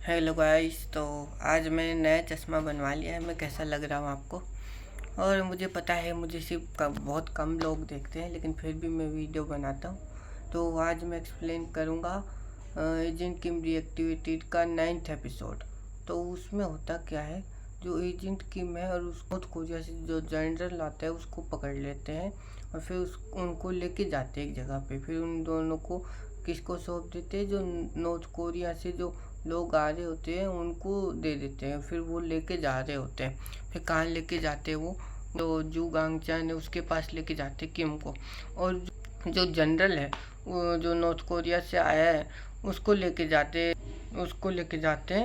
Hello guys. तो आज मैंने नया चश्मा बनवा लिया है। मैं कैसा लग रहा हूँ आपको? और मुझे पता है मुझे सिर्फ बहुत कम लोग देखते हैं, लेकिन फिर भी मैं वीडियो बनाता हूँ। तो आज मैं एक्सप्लेन करूँगा एजेंट किम रिएक्टिवेटेड का 9th एपिसोड। तो उसमें होता क्या है, जो एजेंट किम है और उसको को जैसे जो जनरल आता है उसको पकड़ लेते हैं और फिर उनको लेके जाते हैं एक जगह पे। फिर उन दोनों को किसको सौंप देते हैं, जो नॉर्थ कोरिया से जो लोग आ रहे होते हैं उनको दे देते हैं। फिर वो लेके जा रहे होते हैं। फिर कहाँ लेके जाते हैं वो, तो जू गांगचान है उसके पास लेके जाते हैं किम को। और जो जनरल है वो जो नॉर्थ कोरिया से आया है उसको लेके जाते हैं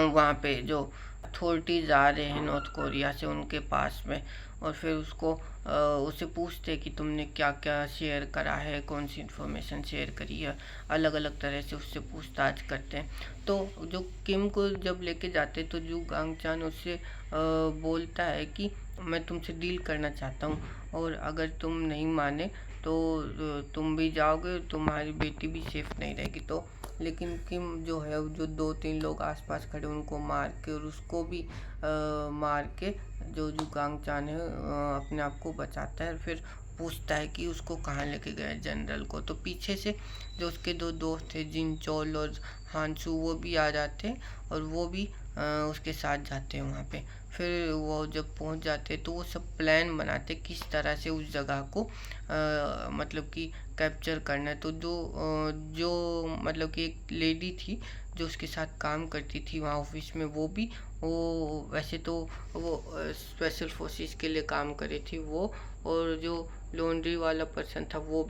वहाँ पे जो अथॉरिटीज़ आ रहे हैं नॉर्थ कोरिया से उनके पास में। और फिर उससे पूछते हैं कि तुमने क्या क्या शेयर करा है, कौन सी इन्फॉर्मेशन शेयर करी है। अलग अलग तरह से उससे पूछताछ करते हैं। तो जो किम को जब लेके जाते तो जू गांगचान उससे बोलता है कि मैं तुमसे डील करना चाहता हूँ, और अगर तुम नहीं माने तो तुम भी जाओगे, तुम्हारी बेटी भी सेफ नहीं रहेगी। तो लेकिन किम जो है, जो 2-3 लोग आसपास खड़े उनको मार के और उसको भी मार के जो गांगचान है अपने आप को बचाता है। फिर पूछता है कि उसको कहाँ लेके गए जनरल को। तो पीछे से जो उसके 2 दोस्त थे जिन चोल और हांसू, वो भी आ जाते हैं और वो भी उसके साथ जाते हैं वहाँ पे। फिर वो जब पहुँच जाते हैं तो वो सब प्लान बनाते किस तरह से उस जगह को मतलब कि कैप्चर करना है। तो जो मतलब कि एक लेडी थी जो उसके साथ काम करती थी वहाँ ऑफिस में, वो वैसे तो वो स्पेशल फोर्सेस के लिए काम कर रही थी वो। और जो लॉन्ड्री वाला पर्सन था वो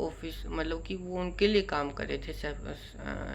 ऑफिस मतलब कि वो उनके लिए काम कर रहे थे,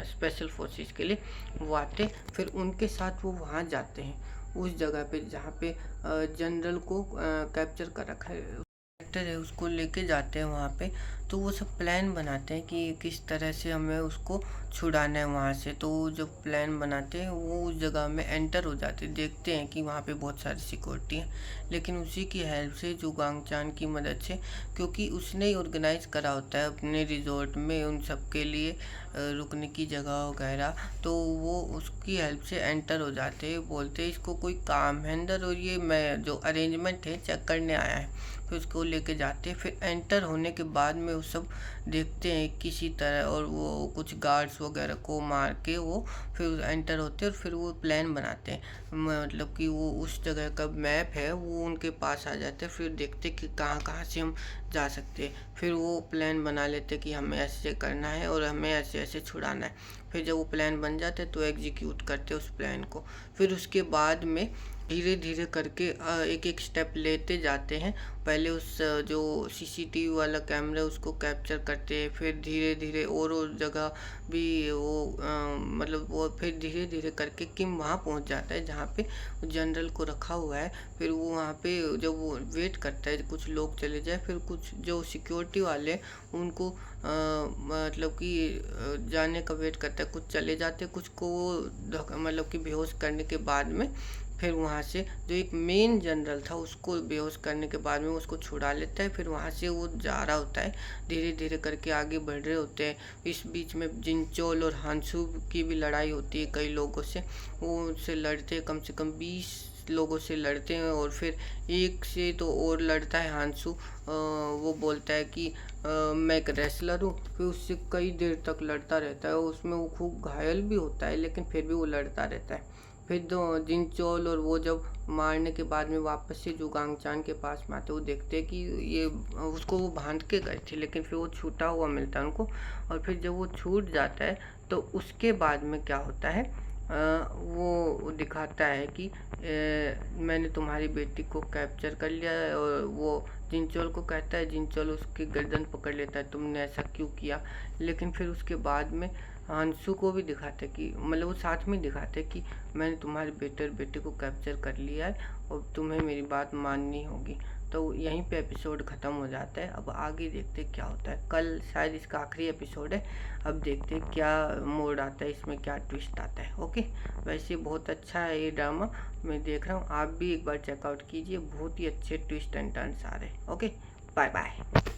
स्पेशल फोर्सेस के लिए वो आते। फिर उनके साथ वो वहाँ जाते हैं उस जगह पे जहाँ पे जनरल को कैप्चर कर रखा है एक्टर है, उसको लेके जाते हैं वहाँ पे। तो वो सब प्लान बनाते हैं कि किस तरह से हमें उसको छुड़ाना है वहाँ से। तो जब प्लान बनाते हैं वो उस जगह में एंटर हो जाते हैं, देखते हैं कि वहाँ पे बहुत सारी सिक्योरिटी है। लेकिन उसी की हेल्प से, जो गांगचान की मदद से, क्योंकि उसने ही ऑर्गेनाइज करा होता है अपने रिजॉर्ट में उन सब के लिए रुकने की जगह वगैरह, तो वो उसकी हेल्प से एंटर हो जाते हैं। बोलते हैं इसको कोई काम है अंदर और ये मैं जो अरेंजमेंट है चेक करने आया है। फिर उसको लेके जाते हैं। फिर एंटर होने के बाद में वो सब देखते हैं किसी तरह, और वो कुछ गार्ड्स वगैरह को मार के वो फिर एंटर होते हैं। और फिर वो प्लान बनाते हैं, मतलब कि वो उस जगह का मैप है वो उनके पास आ जाता है। फिर देखते कि कहाँ कहाँ से हम जा सकते हैं। फिर वो प्लान बना लेते कि हमें ऐसे करना है और हमें ऐसे ऐसे छुड़ाना है। फिर जब वो प्लान बन जाते तो एग्जीक्यूट करते उस प्लान को। फिर उसके बाद में धीरे धीरे करके एक एक स्टेप लेते जाते हैं। पहले उस जो सीसीटीवी वाला कैमरा उसको कैप्चर करते हैं। फिर धीरे धीरे और जगह भी वो मतलब वो फिर धीरे धीरे करके किम वहाँ पहुँच जाता है जहाँ पे जनरल को रखा हुआ है। फिर वो वहाँ पे जब वो वेट करता है कुछ लोग चले जाए, फिर कुछ जो सिक्योरिटी वाले उनको मतलब कि जाने का वेट करता है। कुछ चले जाते, कुछ को मतलब कि बेहोश करने के बाद में फिर वहाँ से जो एक मेन जनरल था उसको बेहोश करने के बाद में उसको छुड़ा लेता है। फिर वहाँ से वो जा रहा होता है, धीरे धीरे करके आगे बढ़ रहे होते हैं। इस बीच में जिनचोल और हांसू की भी लड़ाई होती है कई लोगों से। वो उनसे लड़ते हैं, कम से कम 20 लोगों से लड़ते हैं। और फिर एक से तो और लड़ता है हांसू। वो बोलता है कि मैं एक रेसलर हूँ। फिर उससे कई देर तक लड़ता रहता है, उसमें वो खूब घायल भी होता है, लेकिन फिर भी वो लड़ता रहता है। फिर दो जिनचोल और वो जब मारने के बाद में वापस से जो गांगचान के पास में आते, वो देखते हैं कि ये उसको वो बांध के गए थे, लेकिन फिर वो छूटा हुआ मिलता है उनको। और फिर जब वो छूट जाता है तो उसके बाद में क्या होता है, वो दिखाता है कि मैंने तुम्हारी बेटी को कैप्चर कर लिया है। और वो जिनचोल को कहता है, जिनचोल उसकी गर्दन पकड़ लेता है, तुमने ऐसा क्यों किया। लेकिन फिर उसके बाद में अंशु को भी दिखाते कि मतलब वो साथ में दिखाते कि मैंने तुम्हारे बेटे को कैप्चर कर लिया है और तुम्हें मेरी बात माननी होगी। तो यहीं पे एपिसोड ख़त्म हो जाता है। अब आगे देखते क्या होता है। कल शायद इसका आखिरी एपिसोड है। अब देखते क्या मोड आता है, इसमें क्या ट्विस्ट आता है। ओके, वैसे बहुत अच्छा है ये ड्रामा, मैं देख रहा हूँ। आप भी एक बार चेकआउट कीजिए, बहुत ही अच्छे ट्विस्ट एंड टर्न्स आ रहे हैं। Okay, bye bye.